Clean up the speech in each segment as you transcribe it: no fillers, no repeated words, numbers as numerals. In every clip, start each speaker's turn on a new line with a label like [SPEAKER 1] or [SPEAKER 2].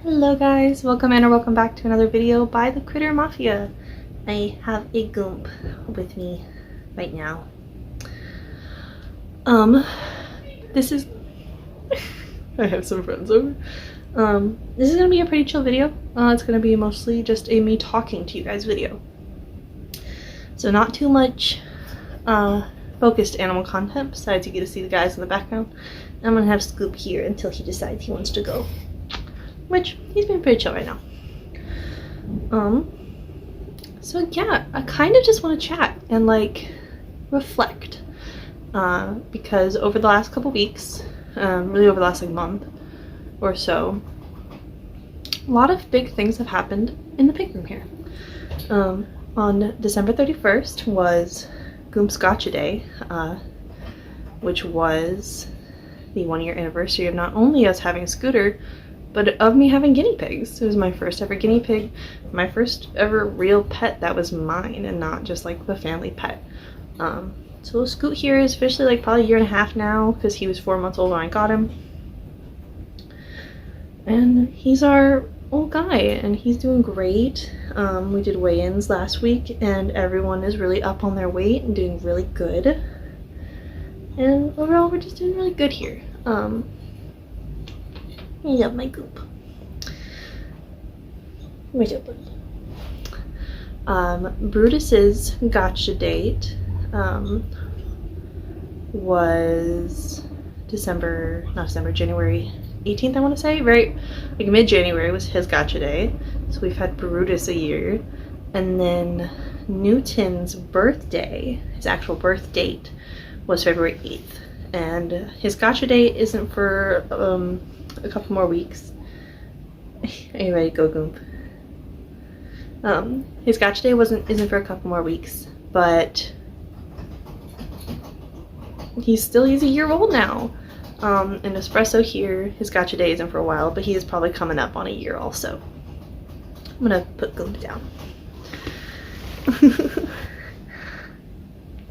[SPEAKER 1] Hello guys, welcome in or welcome back to another video by the Critter Mafia. I have a goomp with me right now. This is I have some friends over. This is gonna be a pretty chill video. It's gonna be mostly just a me talking to you guys video. So not too much focused animal content besides you get to see the guys in the background. I'm gonna have Scoop here until he decides he wants to go. Which he's been pretty chill right now. So yeah, I kind of just want to chat and like reflect because over the last couple weeks, really over the last like month or so, a lot of big things have happened in the pig room here. On December 31st was Goomp's Gotcha Day, which was the 1-year anniversary of not only us having a scooter, but of me having guinea pigs. It was my first ever guinea pig, my first ever real pet that was mine and not just like the family pet. So Scoot here is officially like probably a year and a half now because he was 4 months old when I got him. And he's our old guy and he's doing great. We did weigh-ins last week and everyone is really up on their weight and doing really good. And overall we're just doing really good here. I love my goop. Where's your buddy? Brutus's gotcha date was January 18th, I want to say. Very, like mid-January was his gotcha day. So we've had Brutus a year. And then Newton's birthday, his actual birth date, was February 8th. And his gotcha date isn't for a couple more weeks. Are you ready to go, Goomp? His gotcha day isn't for a couple more weeks, but he's a year old now. And Espresso here, his gotcha day isn't for a while, but he is probably coming up on a year also. I'm gonna put Goomp down.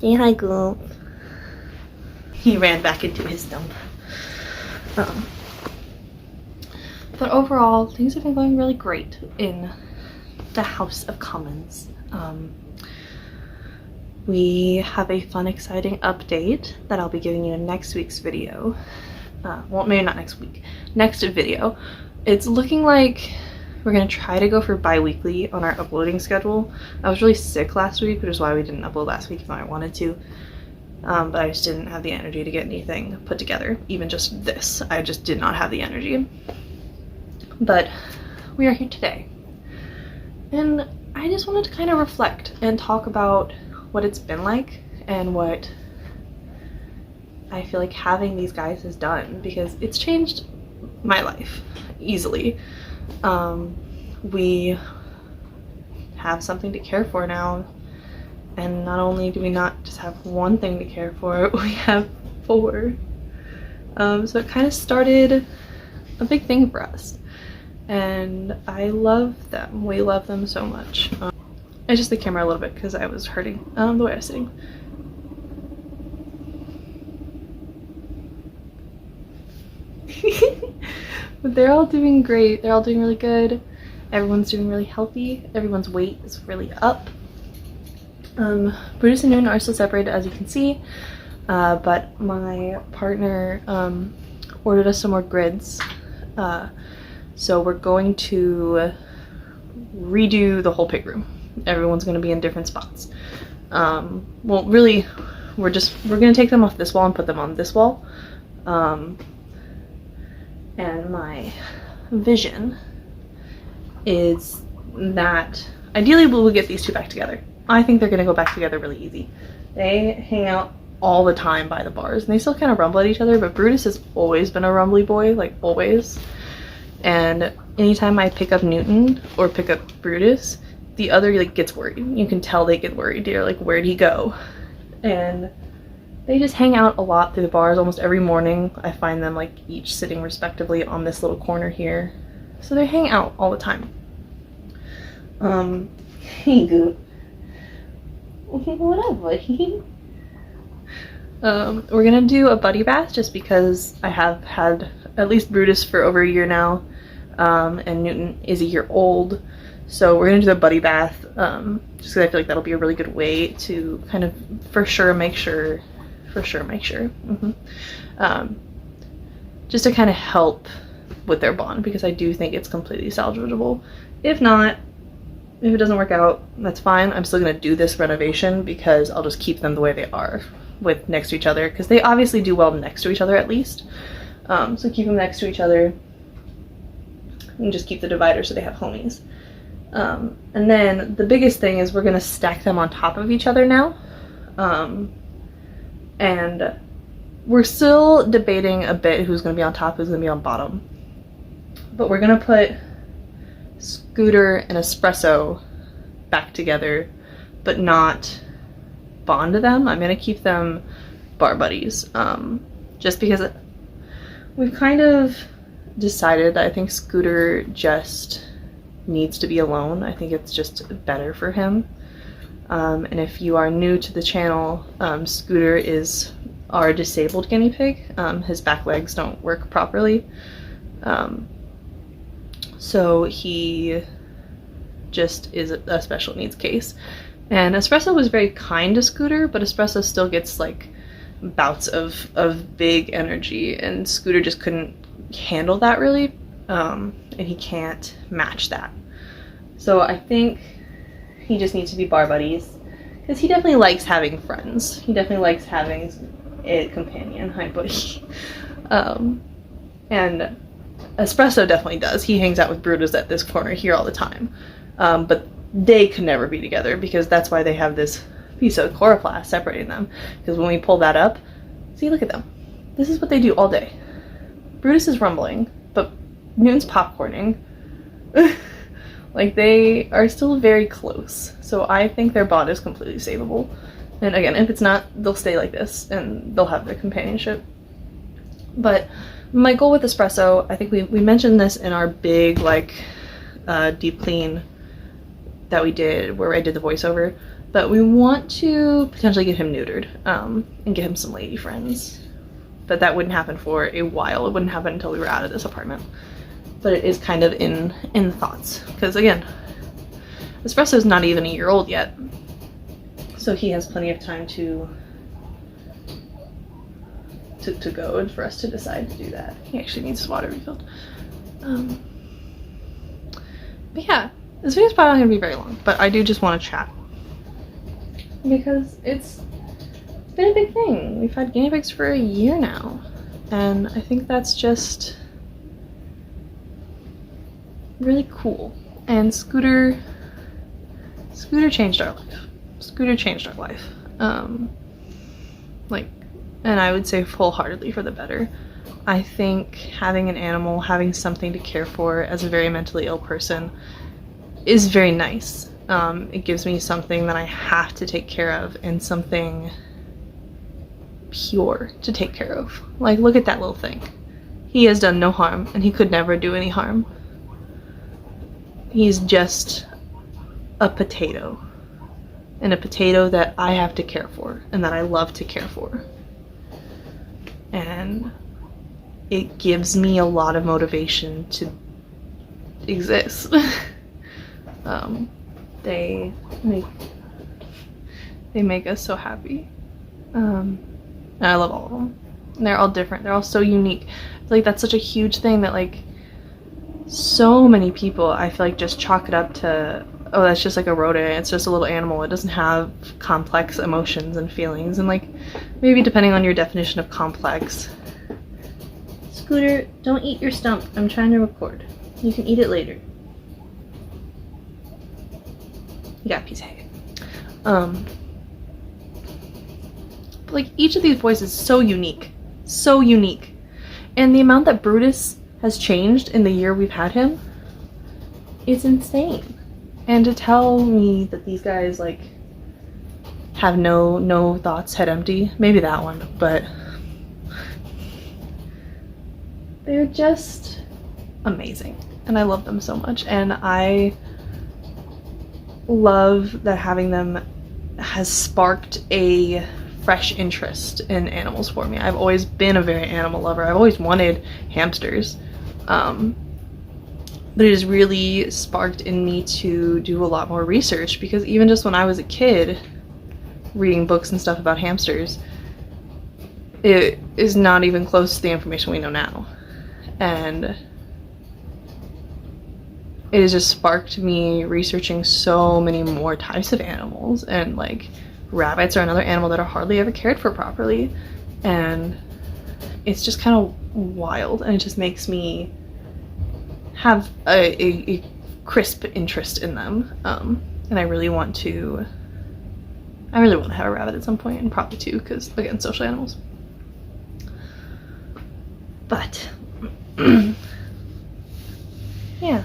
[SPEAKER 1] Say hi, Goomp. He ran back into his stump. But overall, things have been going really great in the House of Commons. We have a fun, exciting update that I'll be giving you in next week's video. Well, maybe not next week. Next video. It's looking like we're going to try to go for bi-weekly on our uploading schedule. I was really sick last week, which is why we didn't upload last week even though I wanted to. But I just didn't have the energy to get anything put together. Even just this. I just did not have the energy. But we are here today. And I just wanted to kind of reflect and talk about what it's been like and what I feel like having these guys has done, because it's changed my life easily. We have something to care for now. And not only do we not just have one thing to care for, we have 4. So it kind of started a big thing for us. And I love them. We love them so much. I adjusted the camera a little bit because I was hurting the way I was sitting. But they're all doing great. They're all doing really good. Everyone's doing really healthy. Everyone's weight is really up. Brutus and Newton are still separated, as you can see, but my partner ordered us some more grids, so we're going to redo the whole pig room. Everyone's going to be in different spots. Well, really, we're going to take them off this wall and put them on this wall, and my vision is that ideally we'll get these 2 back together. I think they're gonna go back together really easy. They hang out all the time by the bars and they still kind of rumble at each other, but Brutus has always been a rumbly boy, like always. And anytime I pick up Newton or pick up Brutus, the other like gets worried. You can tell they get worried. They're like, where'd he go? And they just hang out a lot through the bars. Almost every morning I find them like each sitting respectively on this little corner here. So they hang out all the time. Hey, Goop. What up, buddy? We're gonna do a buddy bath just because I have had at least Brutus for over a year now. and Newton is a year old. So we're gonna do the buddy bath, just because I feel like that'll be a really good way to kind of for sure make sure. Just to kind of help with their bond, because I do think it's completely salvageable. If not, if it doesn't work out, that's fine. I'm still gonna do this renovation because I'll just keep them the way they are, with next to each other, because they obviously do well next to each other at least. So keep them next to each other and just keep the divider so they have homies. And then the biggest thing is we're gonna stack them on top of each other now. And we're still debating a bit who's gonna be on top, who's gonna be on bottom. But we're gonna put Scooter and Espresso back together, but not bond them. I'm gonna keep them bar buddies, just because we've kind of decided that I think Scooter just needs to be alone. I think it's just better for him. And if you are new to the channel, Scooter is our disabled guinea pig. His back legs don't work properly. So he just is a special needs case. And Espresso was very kind to Scooter, but Espresso still gets like bouts of big energy, and Scooter just couldn't handle that really, and he can't match that. So I think he just needs to be bar buddies, because he definitely likes having friends. He definitely likes having a companion. Hi, buddy. And Espresso definitely does. He hangs out with Brutus at this corner here all the time. But they could never be together, because that's why they have this piece of chloroplast separating them. Because when we pull that up, see, look at them. This is what they do all day. Brutus is rumbling, but Newton's popcorning. Like, they are still very close. So I think their bond is completely savable. And again, if it's not, they'll stay like this and they'll have their companionship. But my goal with Espresso, I think we mentioned this in our big, like, deep clean that we did, where I did the voiceover, but we want to potentially get him neutered, and get him some lady friends. But that wouldn't happen for a while. It wouldn't happen until we were out of this apartment. But it is kind of in thoughts, because again, Espresso's not even a year old yet, so he has plenty of time to go, and for us to decide to do that. He actually needs his water refilled. But yeah, this video's probably not gonna be very long, but I do just want to chat, because it's been a big thing. We've had guinea pigs for a year now, and I think that's just really cool. And Scooter changed our life. Scooter changed our life. Like, and I would say wholeheartedly for the better. I think having an animal, having something to care for as a very mentally ill person is very nice. It gives me something that I have to take care of, and something pure to take care of. Like, look at that little thing. He has done no harm, and he could never do any harm. He's just a potato, and a potato that I have to care for, and that I love to care for. And it gives me a lot of motivation to exist. They make us so happy. And I love all of them. And they're all different. They're all so unique. I feel like that's such a huge thing, that like so many people, I feel like, just chalk it up to, oh, that's just like a rodent, it's just a little animal, it doesn't have complex emotions and feelings. And like, maybe depending on your definition of complex. Scooter, don't eat your stump. I'm trying to record. You can eat it later. You got a piece of hay. But like, each of these boys is so unique. So unique. And the amount that Brutus has changed in the year we've had him, it's insane. And to tell me that these guys like have no thoughts, head empty, maybe that one, but they're just amazing, and I love them so much. And I love that having them has sparked a fresh interest in animals for me. I've always been a very animal lover. I've always wanted hamsters. but it has really sparked in me to do a lot more research, because even just when I was a kid reading books and stuff about hamsters, it is not even close to the information we know now. And it has just sparked me researching so many more types of animals, and like rabbits are another animal that are hardly ever cared for properly, and it's just kind of wild, and it just makes me have a crisp interest in them, and I really want to have a rabbit at some point, and probably two, because again, social animals. But yeah,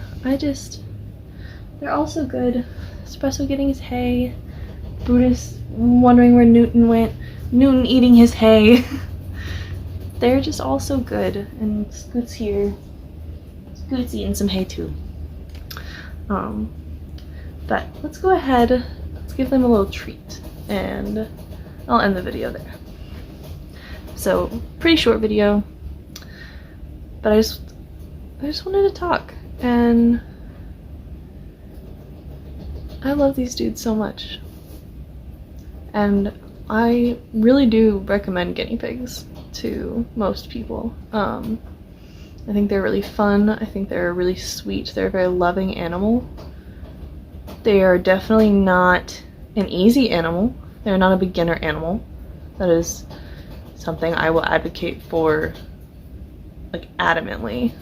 [SPEAKER 1] they're also good. Espresso getting his hay, Brutus wondering where Newton went, Newton eating his hay. They're just all so good, and Scoot's here. Scoot's eating some hay too. But let's go ahead, let's give them a little treat, and I'll end the video there. So, pretty short video, but I just wanted to talk, and I love these dudes so much, and I really do recommend guinea pigs to most people. I think they're really fun. I think they're really sweet. They're a very loving animal. They are definitely not an easy animal. They're not a beginner animal. That is something I will advocate for, like, adamantly.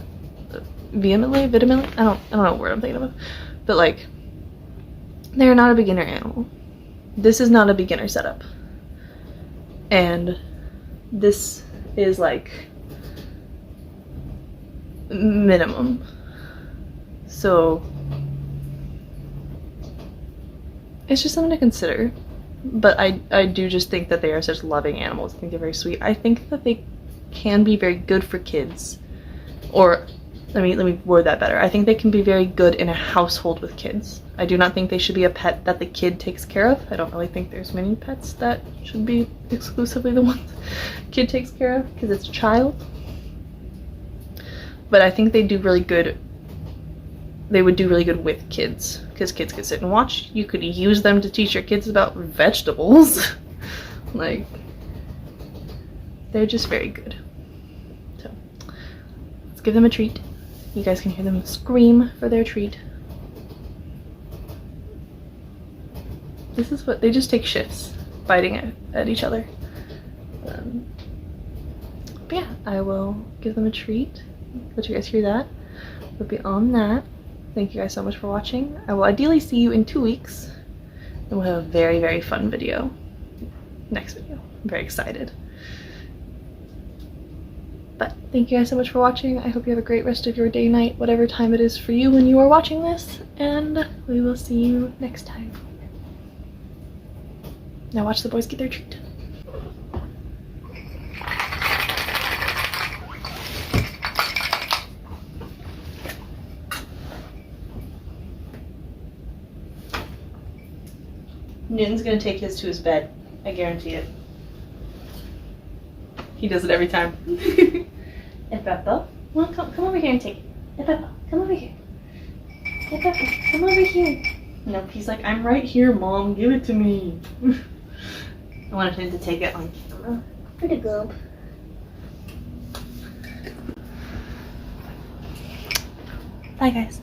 [SPEAKER 1] Vehemently? Vehemently? I don't know what word I'm thinking of. But like, they're not a beginner animal. This is not a beginner setup. And this is like minimum. So it's just something to consider. But I do just think that they are such loving animals. I think they're very sweet. I think that they can be very good for kids. Or let me word that better. I think they can be very good in a household with kids. I do not think they should be a pet that the kid takes care of. I don't really think there's many pets that should be exclusively the ones kid takes care of, because it's a child. But I think they do really good. They would do really good with kids, because kids could sit and watch. You could use them to teach your kids about vegetables. Like, they're just very good. So let's give them a treat. You guys can hear them scream for their treat. This is what they just take shifts biting at each other. But yeah, I will give them a treat. Let you guys hear that. But beyond that, thank you guys so much for watching. I will ideally see you in 2 weeks, and we'll have a very, very fun video. Next video. I'm very excited. But thank you guys so much for watching. I hope you have a great rest of your day, night, whatever time it is for you when you are watching this, and we will see you next time. Now watch the boys get their treat. Newton's gonna take his to his bed. I guarantee it. He does it every time. Peppa, well, come over here and take it. Peppa, come over here. Peppa, come over here. No, he's like, I'm right here, Mom. Give it to me. I wanted him to take it on camera. Pretty good. Bye, guys.